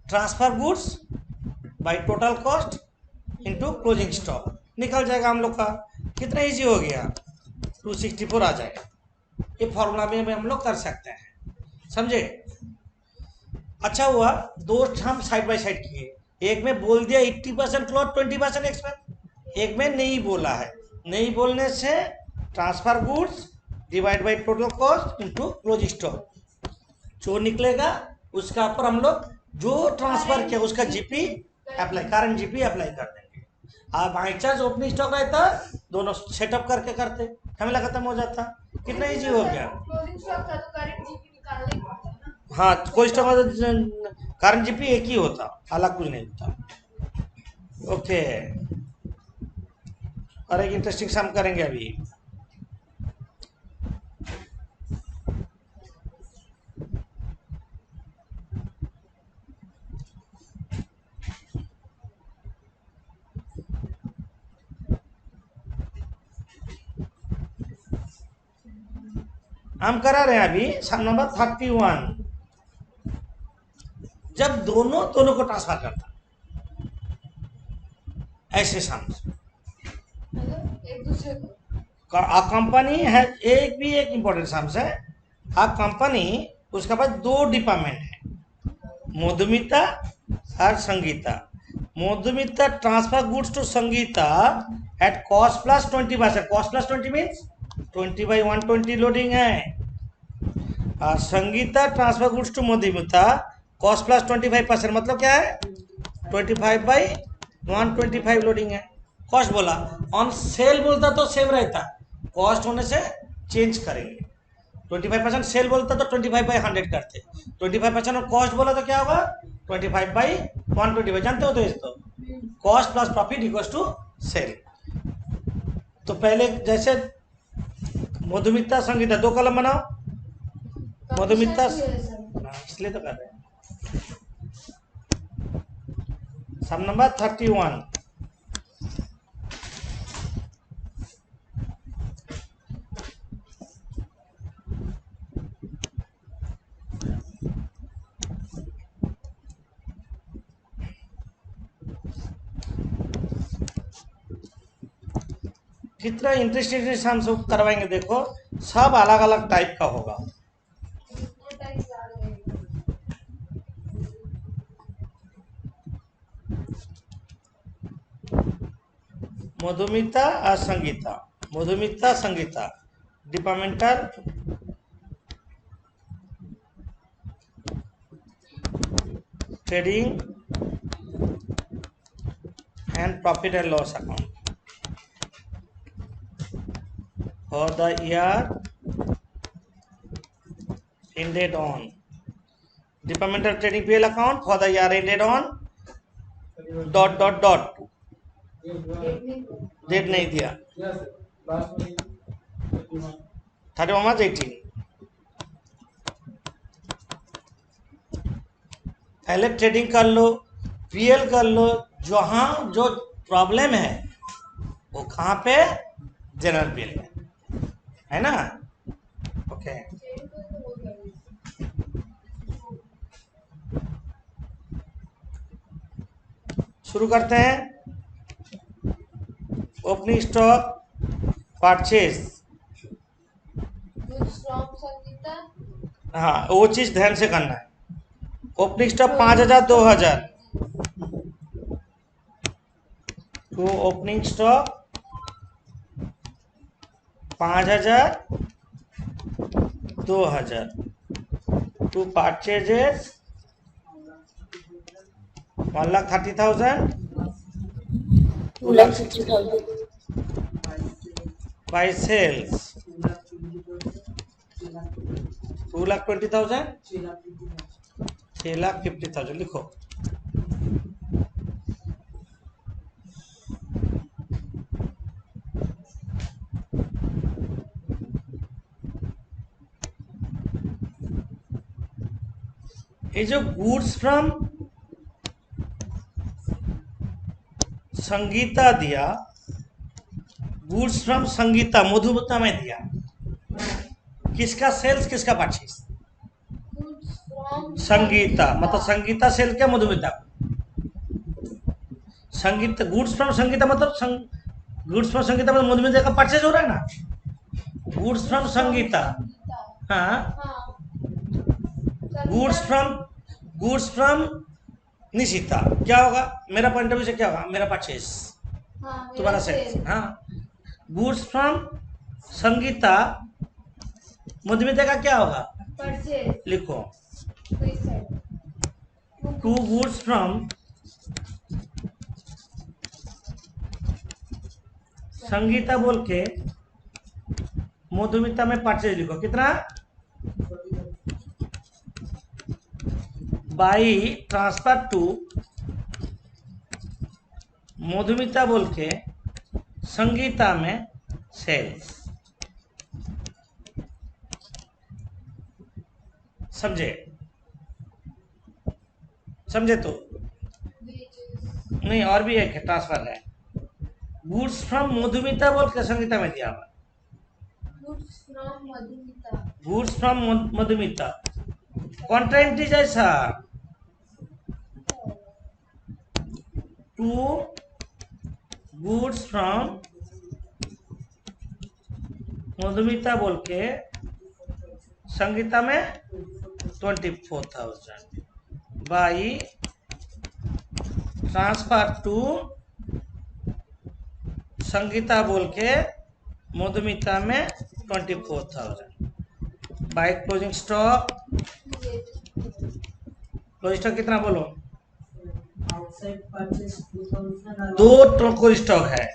transfer goods by total cost into closing stock, निकल जाएगा हम लोग का। कितना इजी हो गया, 264 आ जाएगा। ये फॉर्मूला में हम लोग कर सकते हैं, समझे। अच्छा हुआ दो हम साइड बाय साइड किए, एक में बोल दिया 80% क्लोथ 20% एक्सपेंस, एक में नहीं बोला है। नहीं बोलने से transfer goods divide by total cost into closing stock जो निकलेगा, उसका ऊपर हम लोग जो ट्रांसफर किया उसका GP apply, current GP apply कर देंगे। अब बाई चांस ओपनिंग स्टॉक रहता दोनों सेटअप करके करते, झमेला खत्म हो जाता। कितना इजी हो गया। क्लोजिंग स्टॉक का तो करंट जीपी निकालना ही पड़ता है ना। हाँ, कोई स्टॉक करंट जीपी एक ही होता, अलग कुछ नहीं होता। ओके, और एक इंटरेस्टिंग सम करेंगे अभी। हम करा रहे हैं अभी सम नंबर 31। जब दोनों को ट्रांसफर करता, ऐसे सम मतलब एक दूसरे को। आ कंपनी है, एक इंपॉर्टेंट सम्स है। आ कंपनी, उसके पास दो डिपार्टमेंट है, मधुमिता और Sangeeta. Madhumita transfer goods to Sangeeta at cost plus 20%। Cost plus 20 means 20/120 loading है। और Sangeeta transfer goods to Madhumita cost plus 25%, मतलब क्या है 25/125 लोडिंग है। कॉस्ट बोला, ऑन सेल बोलता तो सेम रहता, कॉस्ट होने से चेंज करेंगे। 25% सेल बोलता तो 25/100 करते, 25% और कॉस्ट बोला तो क्या होगा 25/125। जानते हो तो इसको, cost plus profit equals to sale. तो पहले जैसे मधुमिता संगीता, दो कलम बनाओ। मधुमिता, इसलिए तो कर रहे हैं। सम नंबर 31। कितना इंटरेस्टिंग हम सब करवाएंगे, देखो सब अलग अलग टाइप का होगा। वो टाइप याद रहेगा। मधुमिता और Sangeeta, Madhumita Sangeeta departmental trading and profit and loss account for the year ended on departmental trading PL account for the year ended on ... date नहीं दिया, 31 मार्च 18। पहले ट्रेडिंग कर लो, पीएल कर लो, जहां जो प्रॉब्लम है वो कहाँ पे, जनरल पीएल में है ना। ओके, शुरू करते हैं। Opening stock purchase, Goods from Sangeeta. हाँ वो चीज ध्यान से करना है। ओपनिंग स्टॉक 5000 2000 तो opening stock 5000 2000 to purchases 1,30,000 2,60,000. by sales 2,20,000 6,50,000 लिखो। ये जो गुड्स फ्रॉम संगीता दिया, गुड्स फ्रॉम संगीता मधुमिता में दिया, किसका सेल्स किसका परचेज, Goods from संगीता, मतलब संगीता सेल क्या मधुमिता, संगीत गुड्स फ्रॉम संगीता मतलब गुड्स फ्रॉम संगीता मतलब मधुमिता का परचेज हो रहा है ना, गुड्स फ्रॉम संगीता। हाँ, हाँ गुड्स फ्रॉम निशिता क्या होगा, मेरा पॉइंट ऑफ व्यू से क्या होगा, मेरा परचेज, हाँ तुम्हारा मेरा सेल्स। सेल हाँ, गुड्स फ्रॉम संगीता मधुमिता का क्या होगा, परचेज लिखो। कोई sale to goods from Sangeeta बोल के मधुमिता में परचेज लिखो, कितना, बाई ट्रांसफर टू मधुमिता बोल के संगीता में सेल्स। समझे, समझे तो नहीं, और भी एक है ट्रांसफर है, गुड्स फ्रॉम मधुमिता बोल के संगीता में दिया हुआ, goods from Madhumita goods from Madhumita कॉन्ट्रेंट जैसा, टू गुड्स फ्रॉम मधुमिता बोल के संगीता में 24,000 बाई ट्रांसफर टू संगीता बोल के मधुमिता में 24,000 by closing stock. Closing stock कितना बोलो, दो क्लोजिंग स्टॉक है,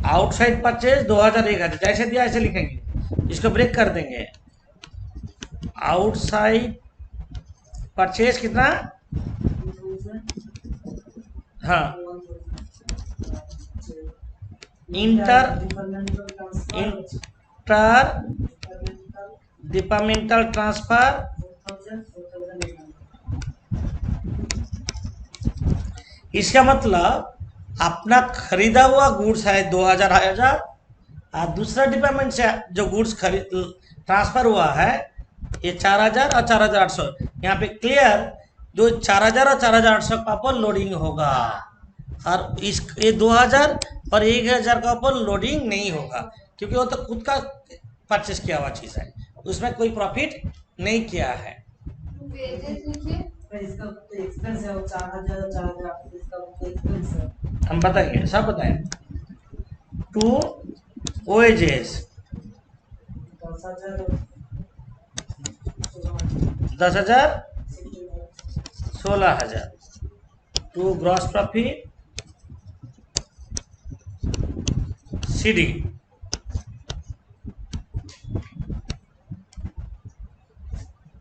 आउटसाइड परचेज 2000 1000 जैसे दिया ऐसे लिखेंगे, इसको ब्रेक कर देंगे। आउटसाइड परचेज कितना, हाँ, इंटर डिपार्टमेंटल ट्रांसफर इसका मतलब अपना खरीदा हुआ गुड्स है 2000 1000 और दूसरा डिपार्टमेंट से जो गुड्स खरीद ट्रांसफर हुआ है ये 4000 और 4800, यहाँ पे क्लियर जो 4000 और 4800 का ऊपर लोडिंग होगा और इस ये 2000 और 1000 का ऊपर लोडिंग नहीं होगा, क्योंकि वो तो खुद का परचेस किया हुआ चीज़ है, उसमें कोई प्रॉफिट नहीं किया है। वेजेस लिखिए हम बताएंगे, सब बताएं। To wages 10,000 16,000, to gross profit CD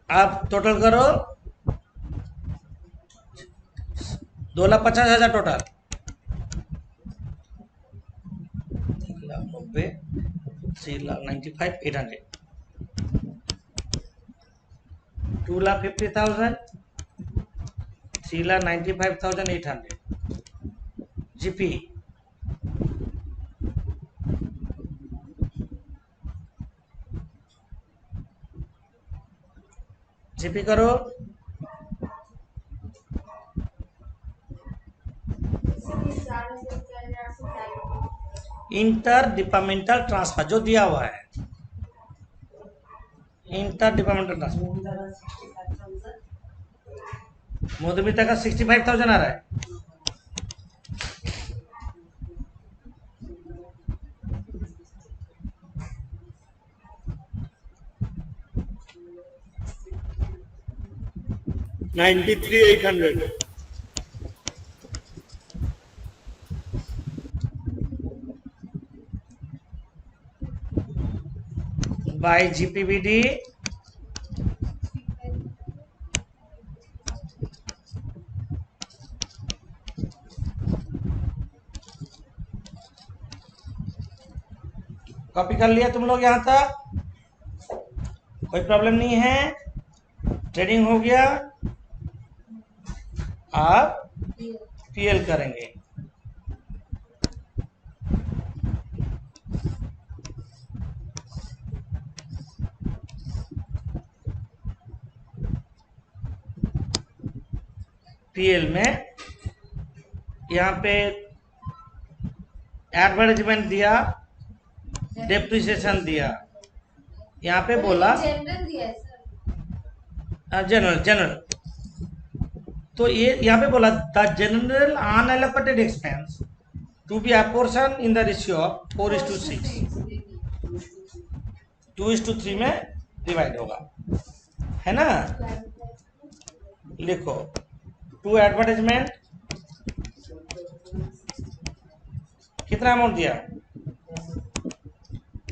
आप टोटल करो 2,50,000 टोटल, 1,90,000 3,95,800 2,50,000 3,95,800 जीपी जीपी करो इंटर डिपार्टमेंटल ट्रांसफर जो दिया हुआ है, इंटर डिपार्टमेंटल ट्रांसफर मधुमिता का 65,000 आ रहा है, $93,800 बाय जीपीवीडी कॉपी कर लिया तुम लोग यहाँ तक, कोई प्रॉब्लम नहीं है, ट्रेडिंग हो गया, आप पीएल करेंगे। पीएल में यहाँ पे एडवर्टाइजमेंट दिया, डेप्रिसिएशन दिया, यहाँ पे बोला जनरल दिया है सर। General general. तो ये यहाँ पे बोला the general unallocated expense to be apportion in the ratio of 4:6, 2:3 में डिवाइड होगा, है ना। लिखो टू एडवर्टाइजमेंट कितना अमाउंट दिया,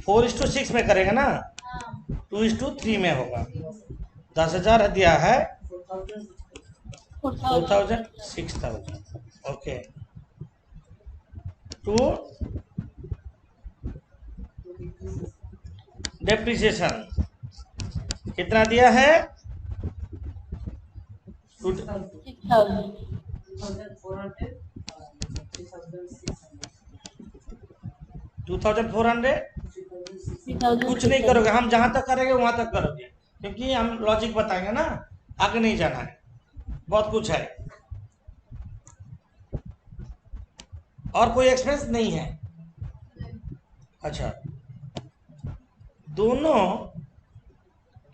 4:6 में करेगा ना, 2:3 में होगा। 10,000 दिया है, 4,000 6,000, ओके। टू डेप्रिसिएशन कितना दिया है, 6,000. 2,400। 3,000. कुछ नहीं करोगे, हम जहां तक करेंगे वहां तक करोगे, क्योंकि हम लॉजिक बताएंगे ना, आगे नहीं जाना है, बहुत कुछ है। और कोई एक्सपेंस नहीं है। अच्छा, दोनों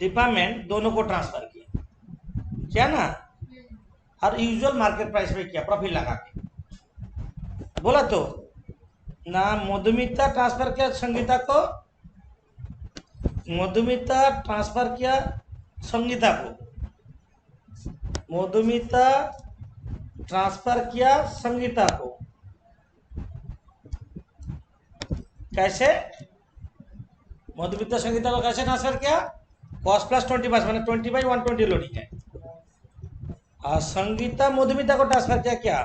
डिपार्टमेंट दोनों को ट्रांसफर किया, क्या ना, और यूजुअल मार्केट प्राइस पे किया, प्रॉफिट लगा के बोला। तो ना मधुमिता ट्रांसफर किया संगीता को, मधुमिता ट्रांसफर किया संगीता को, मधुमिता ट्रांसफर किया संगीता को। कैसे मधुमिता संगीता को कैसे ट्रांसफर किया, कॉस्ट प्लस 20 मैंने 20/120 लोडिंग है। और संगीता मधुमिता को ट्रांसफर किया क्या,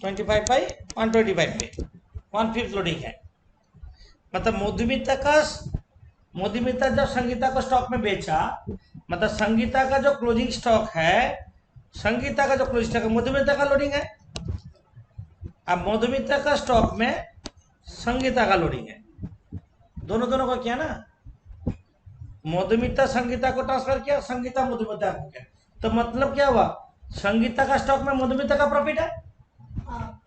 25/125 पे 1/5 लोडिंग है। मतलब मधुमिता जब संगीता को स्टॉक में बेचा, मतलब संगीता का जो क्लोजिंग स्टॉक है, संगीता का जो क्लोजिंग स्टॉक है मधुमिता का लोडिंग है। अब मधुमिता का स्टॉक में संगीता का लोडिंग है, दोनों का किया ना। मधुमिता संगीता को ट्रांसफर किया, संगीता मधुमिता को किया, तो मतलब क्या हुआ, संगीता का स्टॉक में मधुमिता का प्रॉफिट है,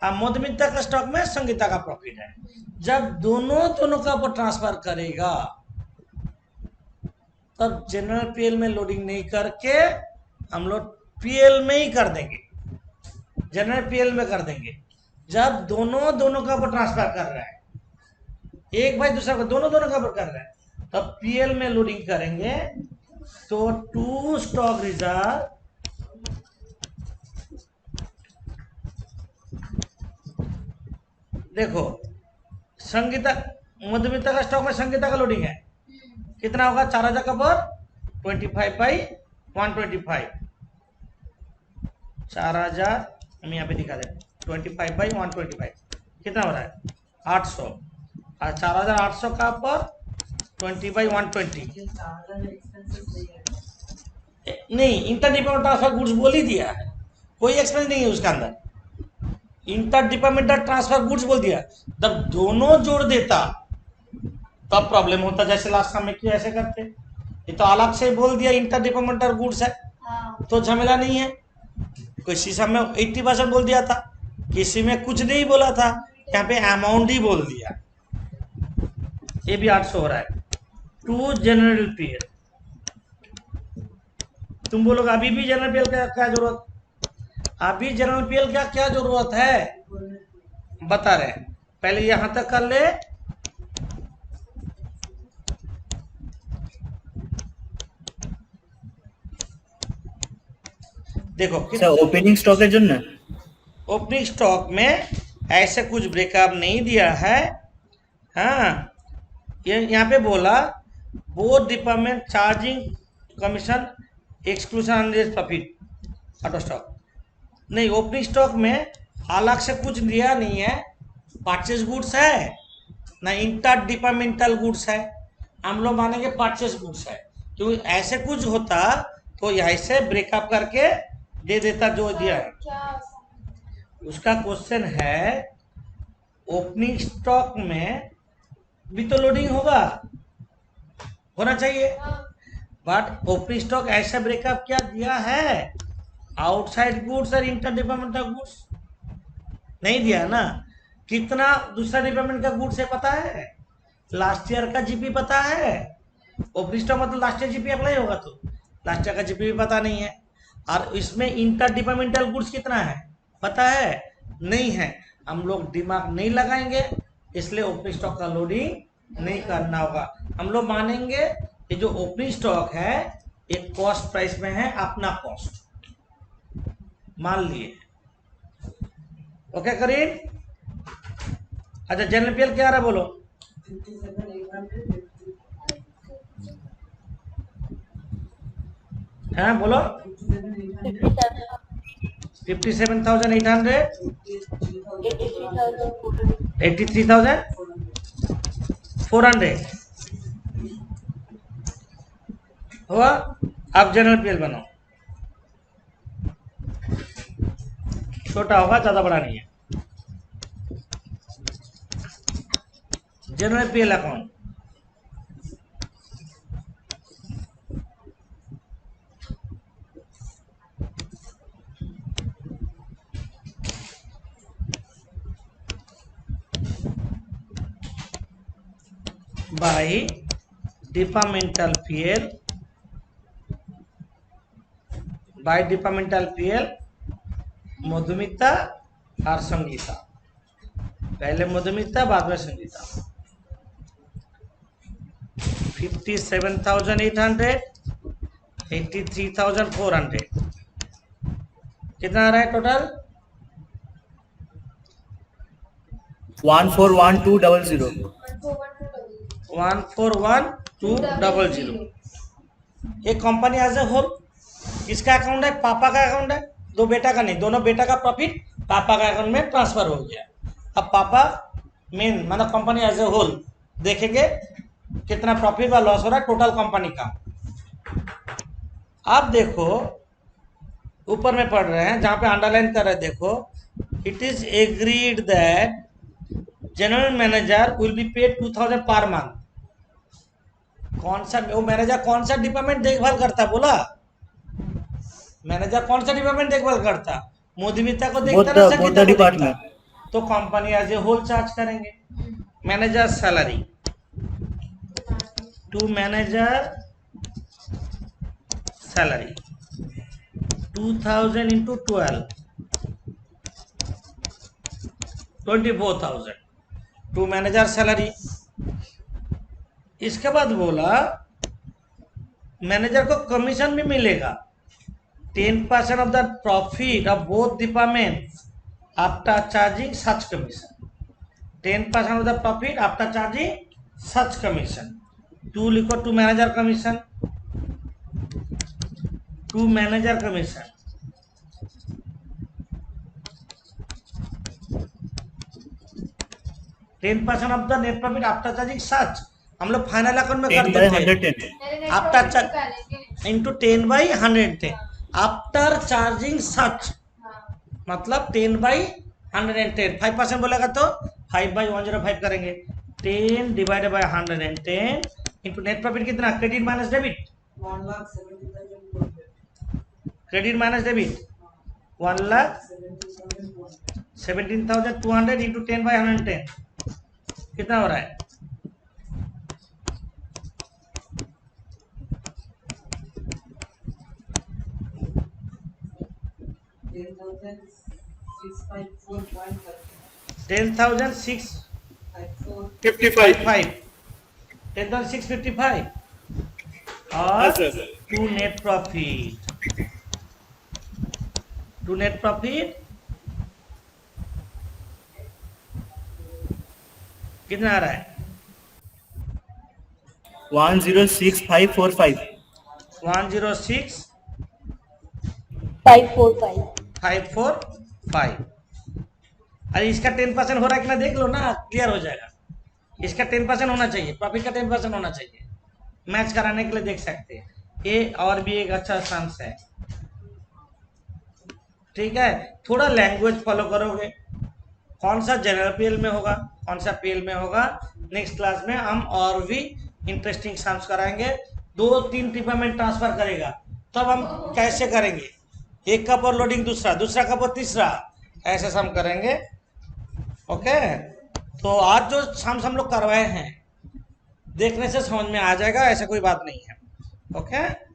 अब मधुमिता का स्टॉक में संगीता का प्रॉफिट है। जब दोनों का वो ट्रांसफर करेगा, तब जनरल पीएल में लोडिंग नहीं करके हम लोग पीएल में ही कर देंगे, जनरल पीएल में कर देंगे। जब दोनों का वो ट्रांसफर कर रहा है, एक भाई दूसरा को दोनों का वो कर रहा है, तब पीएल में लोडिंग करेंगे। तो टू स्टॉक रिजर्व देखो, संगीता मधुमिता का स्टॉक में संगीता का लोडिंग है, कितना होगा, 4,000 का पर 25/125, 4,000 हम यहाँ पे दिखा दें, 25/125 कितना हो रहा है, 800। और 4,800 का पर 20/120 नहीं, इंटर डिपार्टमेंट ट्रांसफर गुड्स बोल ही दिया है, कोई एक्सपेंस नहीं है उसके अंदर। इंटर डिपार्टमेंटल ट्रांसफर गुड्स बोल दिया, तब दोनों जोड़ देता तब प्रॉब्लम होता, जैसे लास्ट टाइम में किया ऐसे करते। ये तो अलग से बोल दिया इंटर डिपार्टमेंटल गुड्स है, तो झमेला नहीं है। किसी समय 80% बोल दिया था, किसी में कुछ नहीं बोला था, यहाँ पे अमाउंट ही बोल दिया। ये भी 800 हो रहा है। टू जनरल पीएल, तुम बोलोगे अभी भी जनरल पीएल का क्या जरूरत, अभी जनरल पीएल का क्या जरूरत है बता रहे हैं, पहले यहां तक कर ले। देखो ओपनिंग स्टॉकेर জন্য ओपनिंग स्टॉक में ऐसे कुछ ब्रेकअप नहीं दिया है। हाँ, ये यहाँ पे बोला both department charging commission exclusion अनरेज प्रॉफिट ऑटो स्टॉक नहीं, ओपनिंग स्टॉक में अलग से कुछ दिया नहीं है। परचेज गुड्स है ना, इंटर डिपार्टमेंटल गुड्स है, हम लोग मानेंगे परचेज गुड्स है, क्योंकि ऐसे कुछ होता तो यहाँ से ब्रेकअप करके दे देता जो दिया है। उसका क्वेश्चन है ओपनिंग स्टॉक में भी तो लोडिंग होगा, होना चाहिए, बट ओपनिंग स्टॉक ऐसा ब्रेकअप क्या दिया है, आउटसाइड गुड्स और इंटर डिपार्टमेंटल गुड्स। नहीं दिया ना। कितना दूसरा डिपार्टमेंट का गुड्स है पता है? लास्ट ईयर का जीपी पता है? ओपनिंग स्टॉक मतलब लास्ट ईयर जीपी अप्लाई होगा, तो लास्ट ईयर का जीपी भी पता नहीं है। और इसमें इंटर डिपार्टमेंटल गुड्स कितना है पता है? नहीं है। हम लोग दिमाग नहीं लगाएंगे, इसलिए ओपनिंग स्टॉक का लोडिंग नहीं करना होगा। हम लोग मानेंगे ये जो ओपनिंग स्टॉक है एक कॉस्ट प्राइस में है, अपना कॉस्ट मान लिए। ओके करीन? अच्छा जनरल पीएल क्या आ रहा है बोलो? हाँ बोलो। 57,800, 83,400 हुआ। अब जनरल पीएल बनाओ, छोटा होगा, ज्यादा बड़ा नहीं है। General PL account by departmental PL, by departmental PL Madhumita और संगीता, पहले मधुमिता बाद में संगीता। 57,800, 83,400 कितना आ रहा है टोटल? 141200। 141200। ये कंपनी एज ए होल, किसका अकाउंट है? पापा का अकाउंट है, दो बेटा का नहीं, दोनों बेटा का प्रॉफिट पापा का अकाउंट में ट्रांसफर हो गया। अब पापा मेन मतलब कंपनी एज ए होल देखेंगे कितना प्रॉफिट व लॉस हो रहा है टोटल कंपनी का। आप देखो ऊपर में पढ़ रहे हैं, जहां पे अंडरलाइन कर रहे हैं, देखो it is agreed that general manager will be paid 2,000 per month. कौन सा वो मैनेजर कौन सा डिपार्टमेंट देखभाल करता बोला? मैनेजर कौन सा डिपार्टमेंट देखभाल करता? मधुमिता को देखता ना, संगीता को देखता? तो company as a whole charge करेंगे। Manager salary to manager salary 2,000 into 12 24,000 to manager salary. इसके बाद बोला मैनेजर को कमीशन भी मिलेगा 10% of the profit of both department after charging such commission. 10% of the profit after charging such commission. To लिखो to manager commission, to manager commission. Ten percent of the net profit after charging such हम लोग फाइनल अकाउंट में करते थे। After into 10/110 after charging such मतलब 10/110। 5% बोलेगा तो 5/105 करेंगे। 10 divided by 110 into net profit कितना? Credit minus debit, credit minus debit 1,17,200 into 10/110 कितना हो रहा है? $10,655 $10,655 और टू नेट प्रॉफिट कितना आ रहा है? 106545 545 अरे इसका 10% हो रहा है कि ना देख लो ना, क्लियर हो जाएगा। इसका 10% होना चाहिए, प्रॉफिट का 10% होना चाहिए। मैच कराने के लिए देख सकते हैं, ये और भी एक अच्छा चांस है। ठीक है, थोड़ा लैंग्वेज फॉलो करोगे। कौन सा जनरल पीएल में होगा, कौन सा पीएल में होगा, नेक्स्ट क्लास में हम और भी इंटरेस्टिंग सम्स कराएंगे। 2-3 डिपार्टमेंट ट्रांसफर करेगा तब हम कैसे करेंगे, एक कप और लोडिंग दूसरा, दूसरा कप और तीसरा, ऐसे सम करेंगे। ओके, तो आज जो शाम से हम लोग करवाए हैं देखने से समझ में आ जाएगा, ऐसा कोई बात नहीं है। ओके।